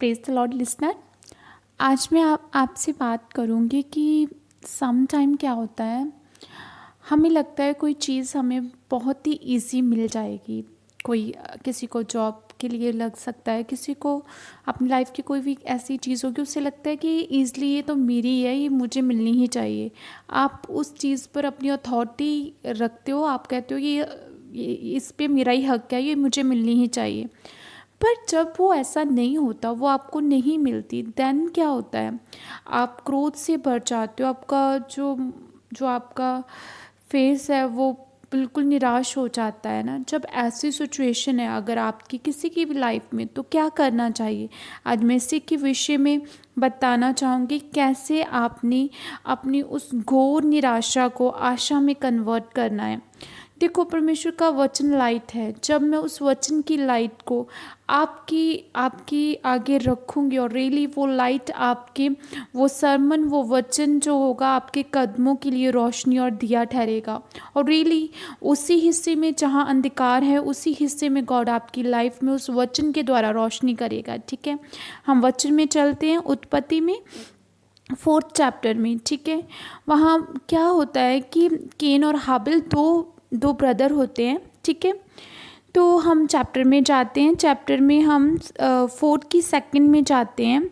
Praise the Lord listener. आज मैं आपसे बात करूंगी कि सम टाइम क्या होता है, हमें लगता है कोई चीज़ हमें बहुत ही इजी मिल जाएगी। कोई किसी को जॉब के लिए लग सकता है, किसी को अपनी लाइफ की कोई भी ऐसी चीज़ होगी, उससे लगता है कि ईज़िली ये तो मेरी है, ये मुझे मिलनी ही चाहिए। आप उस चीज़ पर अपनी अथॉरिटी रखते हो, आप कहते हो ये इस पे मेरा ही हक है, ये मुझे मिलनी ही चाहिए। पर जब वो ऐसा नहीं होता, वो आपको नहीं मिलती, देन क्या होता है, आप क्रोध से भर जाते हो। आपका जो जो आपका फेस है वो बिल्कुल निराश हो जाता है ना। जब ऐसी सिचुएशन है अगर आपकी किसी की भी लाइफ में, तो क्या करना चाहिए, आज मैं इसी के विषय में बताना चाहूँगी। कैसे आपने अपनी उस घोर निराशा को आशा में कन्वर्ट करना है। देखो, परमेश्वर का वचन लाइट है। जब मैं उस वचन की लाइट को आपकी आपकी आगे रखूँगी और रियली वो लाइट आपके, वो सरमन, वो वचन जो होगा आपके कदमों के लिए रोशनी और दिया ठहरेगा। और रियली उसी हिस्से में जहाँ अंधकार है, उसी हिस्से में गॉड आपकी लाइफ में उस वचन के द्वारा रोशनी करेगा। ठीक है, हम वचन में चलते हैं, उत्पत्ति में 4th चैप्टर में। ठीक है, वहाँ क्या होता है कि केन और हाबिल दो ब्रदर होते हैं। ठीक है, तो हम चैप्टर में जाते हैं। चैप्टर में हम 4th की 2nd में जाते हैं।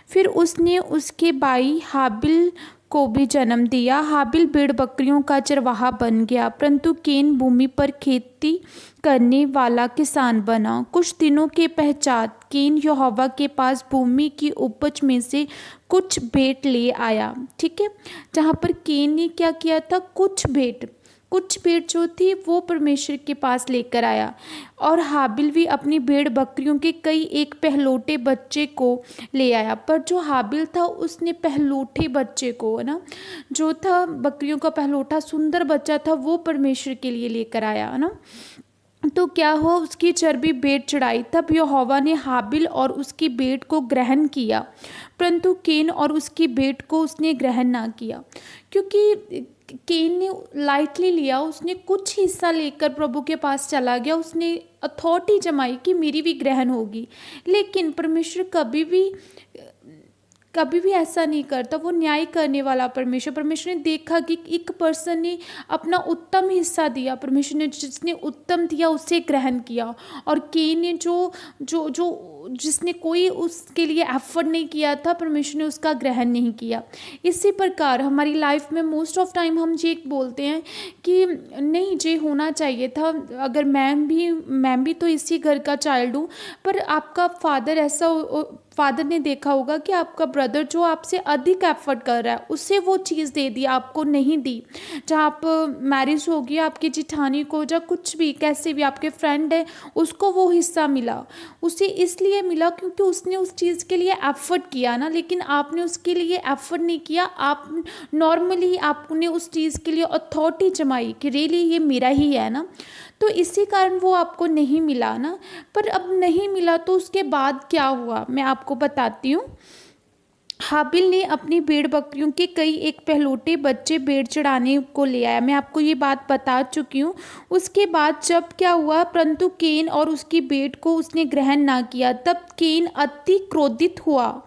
फिर उसने उसके भाई हाबिल को भी जन्म दिया। हाबिल भेड़ बकरियों का चरवाहा बन गया, परंतु केन भूमि पर खेती करने वाला किसान बना। कुछ दिनों के पश्चात केन यहोवा के पास भूमि की उपज में से कुछ भेंट ले आया। ठीक है, जहाँ पर केन ने क्या किया था, कुछ भेंट जो थी वो परमेश्वर के पास लेकर आया। और हाबिल भी अपनी भेड़ बकरियों के कई एक पहलोटे बच्चे को ले आया। पर जो हाबिल था उसने पहलोटे बच्चे को ना, जो था बकरियों का पहलोटा सुंदर बच्चा था, वो परमेश्वर के लिए लेकर आया ना। तो क्या हुआ, उसकी चर्बी भेंट चढ़ाई। तब यहोवा ने हाबिल और उसकी भेंट को ग्रहण किया, परंतु केन और उसकी भेंट को उसने ग्रहण ना किया। क्योंकि केन ने लाइटली लिया, उसने कुछ हिस्सा लेकर प्रभु के पास चला गया, उसने अथॉरिटी जमाई कि मेरी भी ग्रहण होगी। लेकिन परमेश्वर कभी भी ऐसा नहीं करता। वो न्याय करने वाला परमेश्वर ने देखा कि एक पर्सन ने अपना उत्तम हिस्सा दिया, परमेश्वर ने जिसने उत्तम दिया उसे ग्रहण किया। और केन ने जो जो जो जिसने कोई उसके लिए एफर्ट नहीं किया था, परमेश्वर ने उसका ग्रहण नहीं किया। इसी प्रकार हमारी लाइफ में मोस्ट ऑफ टाइम हम ये बोलते हैं कि नहीं, ये होना चाहिए था, अगर मैं भी तो इसी घर का चाइल्ड हूँ। पर आपका फादर ने देखा होगा कि आपका ब्रदर जो आपसे अधिक एफर्ट कर रहा है, उसे वो चीज़ दे दी, आपको नहीं दी। जहाँ आप मैरिज होगी, आपकी जिठानी को, या कुछ भी कैसे भी आपके फ्रेंड है, उसको वो हिस्सा मिला। उसे इसलिए मिला क्योंकि उसने उस चीज़ के लिए एफर्ट किया ना। लेकिन आपने उसके लिए एफर्ट नहीं किया। आप नॉर्मली आपने उस चीज़ के लिए अथॉरिटी जमाई कि रियली ये मेरा ही है ना, तो इसी कारण वो आपको नहीं मिला ना। पर अब नहीं मिला तो उसके बाद क्या हुआ, मैं आपको बताती हूँ। हाबिल ने अपनी भेड़ बकरियों के कई एक पहलोटे बच्चे भेड़ चढ़ाने को ले आया। मैं आपको ये बात बता चुकी हूँ। उसके बाद जब क्या हुआ, परंतु केन और उसकी भेड़ को उसने ग्रहण ना किया। तब केन अति क्रोधित हुआ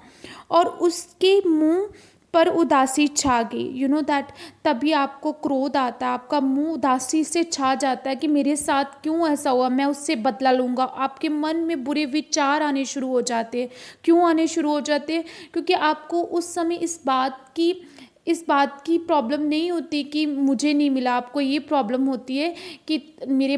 और उसके मुंह पर उदासी छा गई। यू नो दैट, तभी आपको क्रोध आता है, आपका मुंह उदासी से छा जाता है कि मेरे साथ क्यों ऐसा हुआ, मैं उससे बदला लूँगा। आपके मन में बुरे विचार आने शुरू हो जाते हैं। क्यों आने शुरू हो जाते हैं? क्योंकि आपको उस समय इस बात की प्रॉब्लम नहीं होती कि मुझे नहीं मिला। आपको ये प्रॉब्लम होती है कि मेरे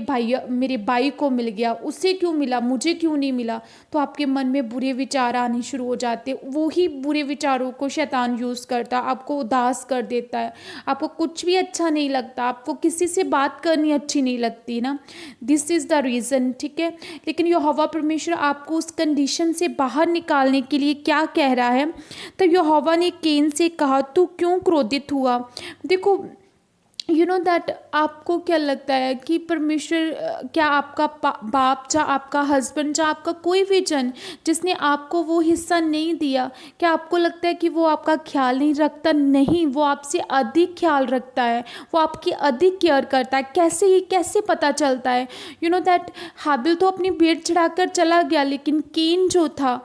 भाई को मिल गया, उसे क्यों मिला, मुझे क्यों नहीं मिला। तो आपके मन में बुरे विचार आने शुरू हो जाते हैं। वो ही बुरे विचारों को शैतान यूज़ करता है, आपको उदास कर देता है, आपको कुछ भी अच्छा नहीं लगता, आपको किसी से बात करनी अच्छी नहीं लगती ना। This is the reason. ठीक है, लेकिन यहोवा परमेश्वर आपको उस कंडीशन से बाहर निकालने के लिए क्या कह रहा है। तो यहोवा ने केन से कहा, तू क्यों क्रोधित हुआ। देखो, यू नो दैट आपको क्या लगता है कि परमेश्वर क्या आपका बाप, चाहे आपका हस्बैंड, चाहे आपका कोई भी जन जिसने आपको वो हिस्सा नहीं दिया, क्या आपको लगता है कि वो आपका ख्याल नहीं रखता? नहीं, वो आपसे अधिक ख्याल रखता है, वो आपकी अधिक केयर करता है। कैसे, ये कैसे पता चलता है? यू नो दैट हाबिल तो अपनी भेंट चढ़ाकर चला गया, लेकिन केन जो था,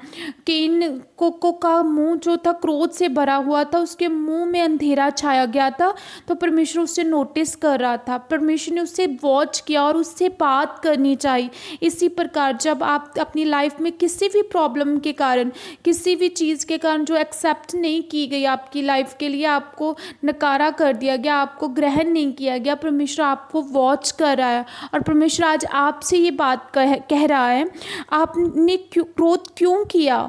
केन को का मुंह जो था क्रोध से भरा हुआ था, उसके मुंह में अंधेरा छाया गया था। तो परमेश्वर उससे नोटिस कर रहा था, परमेश्वर ने उससे वॉच किया और उससे बात करनी चाहिए। इसी प्रकार जब आप अपनी लाइफ में किसी भी प्रॉब्लम के कारण, किसी भी चीज़ के कारण जो एक्सेप्ट नहीं की गई आपकी लाइफ के लिए, आपको नकारा कर दिया गया, आपको ग्रहण नहीं किया गया, परमेश्वर आपको वॉच कर रहा है। और परमेश्वर आज आपसे ये बात कह रहा है, आपने क्रोध क्यों किया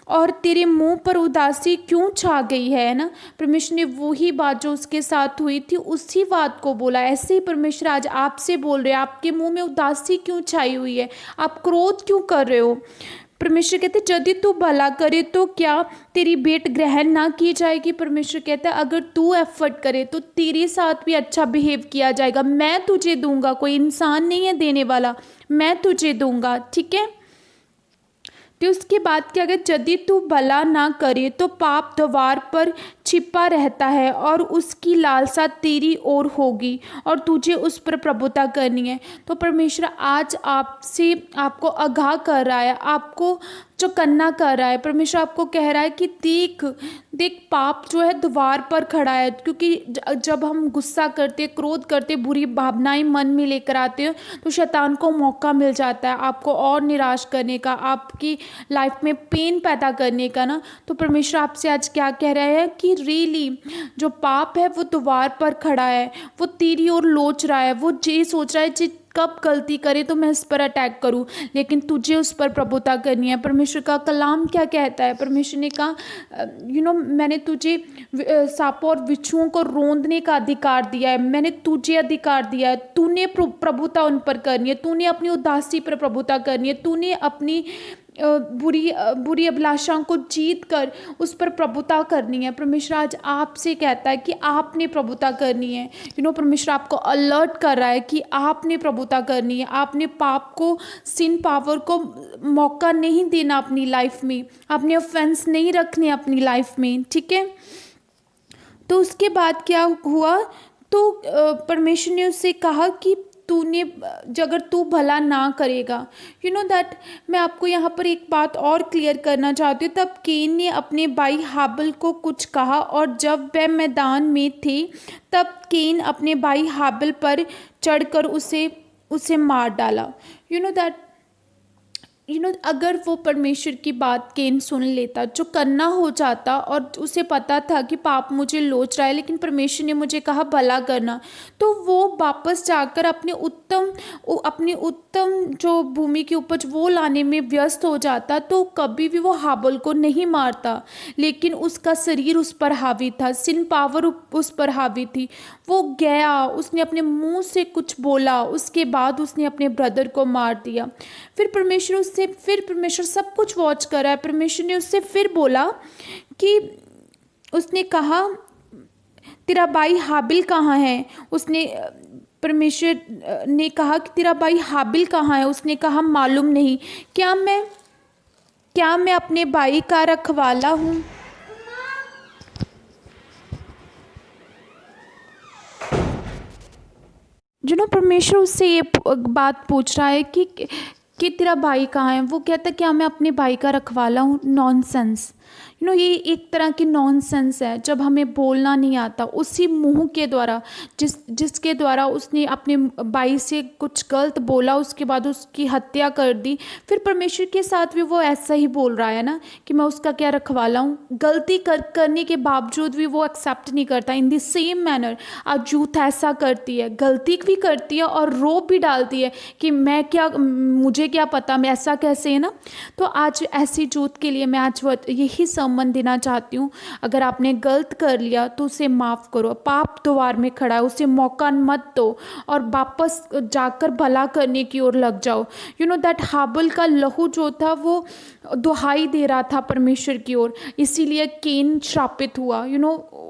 और तेरे मुंह पर उदासी क्यों छा गई है ना? परमेश्वर ने वही बात जो उसके साथ हुई थी उसी बात को बोला। ऐसे ही परमेश्वर आज आपसे बोल रहे हैं, आपके मुंह में उदासी क्यों छाई हुई है, आप क्रोध क्यों कर रहे हो? परमेश्वर कहते यदि तू भला करे तो क्या तेरी भेंट ग्रहण ना की जाएगी? परमेश्वर कहता है अगर तू एफर्ट करे तो तेरे साथ भी अच्छा बिहेव किया जाएगा। मैं तुझे दूंगा, कोई इंसान नहीं है देने वाला, मैं तुझे दूंगा, ठीक है? तो उसके बाद क्या कहते, यदि तू भला ना करे तो पाप द्वार पर छिपा रहता है और उसकी लालसा तेरी ओर होगी और तुझे उस पर प्रभुता करनी है। तो परमेश्वर आज आपसे, आपको आगाह कर रहा है, आपको जो करना कर रहा है। परमेश्वर आपको कह रहा है कि देख देख, पाप जो है द्वार पर खड़ा है। क्योंकि जब हम गुस्सा करते, क्रोध करते, बुरी भावनाएं मन में लेकर आते हैं, तो शैतान को मौका मिल जाता है आपको और निराश करने का, आपकी लाइफ में पेन पैदा करने का ना। तो परमेश्वर आपसे आज क्या कह रहा है कि रियली जो पाप है वो द्वार पर खड़ा है, वो तेरी ओर लोच रहा है, वो ये सोच रहा है कि कब गलती करे तो मैं इस पर अटैक करूं, लेकिन तुझे उस पर प्रभुता करनी है। परमेश्वर का कलाम क्या कहता है? परमेश्वर ने कहा मैंने तुझे सांपों और बिच्छुओं को रोंदने का अधिकार दिया है, मैंने तुझे अधिकार दिया है, तूने प्रभुता उन पर करनी है, तूने अपनी उदासी पर प्रभुता करनी है, तूने अपनी बुरी अभिलाषाओं को जीत कर उस पर प्रभुता करनी है। परमेश्वर आज आपसे कहता है कि आपने प्रभुता करनी है। परमेश्वर आपको अलर्ट कर रहा है कि आपने प्रभुता करनी है, आपने पाप को, सिन पावर को मौका नहीं देना अपनी लाइफ में, आपने ऑफेंस नहीं रखने अपनी लाइफ में, ठीक है? तो उसके बाद क्या हुआ, तो परमेश्वर ने उससे कहा कि तूने, अगर तू भला ना करेगा, दैट मैं आपको यहाँ पर एक बात और क्लियर करना चाहती हूँ। तब केन ने अपने भाई हाबिल को कुछ कहा और जब वह मैदान में थे तब केन अपने भाई हाबिल पर चढ़कर उसे मार डाला। दैट अगर वो परमेश्वर की बात केन सुन लेता, जो करना हो जाता, और उसे पता था कि पाप मुझे लोच रहा है लेकिन परमेश्वर ने मुझे कहा भला करना, तो वो वापस जाकर अपनी उत्तम जो भूमि की उपज वो लाने में व्यस्त हो जाता, तो कभी भी वो हाबिल को नहीं मारता। लेकिन उसका शरीर उस पर हावी था, सिन पावर उस पर हावी थी। वो गया, उसने अपने मुंह से कुछ बोला, उसके बाद उसने अपने ब्रदर को मार दिया। फिर परमेश्वर सब कुछ वॉच कर रहा है। परमेश्वर ने उससे फिर बोला कि, उसने कहा तेरा भाई हाबिल कहाँ है? परमेश्वर ने कहा कि तेरा भाई हाबिल कहाँ है? उसने कहा मालूम नहीं। क्या मैं अपने भाई का रखवाला हूँ? परमेश्वर उससे ये बात पूछ रहा है कि तेरा भाई कहाँ है? वो कहता है क्या मैं अपने भाई का रखवाला हूँ? नॉनसेंस। ये एक तरह की नॉनसेंस है। जब हमें बोलना नहीं आता, उसी मुंह के द्वारा जिसके द्वारा उसने अपने भाई से कुछ गलत बोला, उसके बाद उसकी हत्या कर दी, फिर परमेश्वर के साथ भी वो ऐसा ही बोल रहा है ना कि मैं उसका क्या रखवाला हूँ। गलती करने के बावजूद भी वो एक्सेप्ट नहीं करता। इन द सेम मैनर आज यूथ ऐसा करती है, गलती भी करती है और रोप भी डालती है कि मुझे क्या पता, मैं ऐसा कैसे, है ना। तो आज ऐसी यूथ के लिए मैं आज यही सम्मान देना चाहती हूँ। अगर आपने गलत कर लिया तो उसे माफ़ करो। पाप द्वार में खड़ा है, उसे मौका मत दो और वापस जाकर भला करने की ओर लग जाओ। दैट हाबिल का लहू जो था वो दुहाई दे रहा था परमेश्वर की ओर, इसीलिए केन श्रापित हुआ।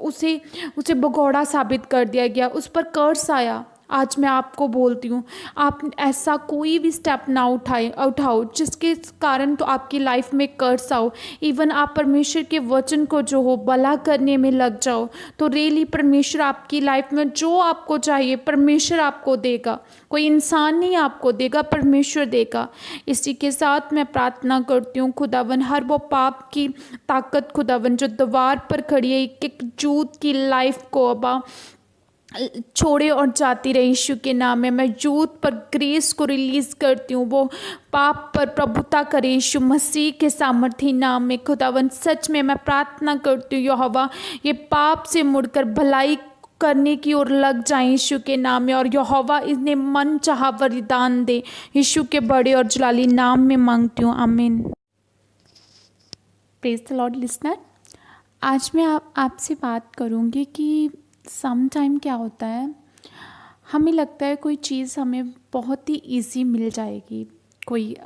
उसे भगोड़ा साबित कर दिया गया, उस पर कर्स आया। आज मैं आपको बोलती हूँ, आप ऐसा कोई भी स्टेप ना उठाओ जिसके कारण तो आपकी लाइफ में कर्स आओ। इवन आप परमेश्वर के वचन को जो हो भला करने में लग जाओ, तो रियली परमेश्वर आपकी लाइफ में जो आपको चाहिए परमेश्वर आपको देगा। कोई इंसान नहीं आपको देगा, परमेश्वर देगा। इसी के साथ मैं प्रार्थना करती हूँ खुदावन, हर वो पाप की ताकत खुदावन जो द्वार पर खड़ी है, एक एक यूथ की लाइफ को अबा छोड़े और जाती रहे। यीशु के नाम में मैं यूथ पर ग्रेस को रिलीज करती हूँ, वो पाप पर प्रभुता करे यीशु मसीह के सामर्थी नाम में। खुदावन सच में मैं प्रार्थना करती हूँ यहोवा, ये पाप से मुड़कर भलाई करने की ओर लग जाए यीशु के नाम में, और यहोवा इन्हें मन चाहा वरदान दे। यीशु के बड़े और जलाली नाम में मांगती हूँ, आमीन। प्रेज द लॉर्ड लिसनर, आज मैं आपसे बात करूँगी कि सम टाइम क्या होता है, हमें लगता है कोई चीज़ हमें बहुत ही इजी मिल जाएगी, कोई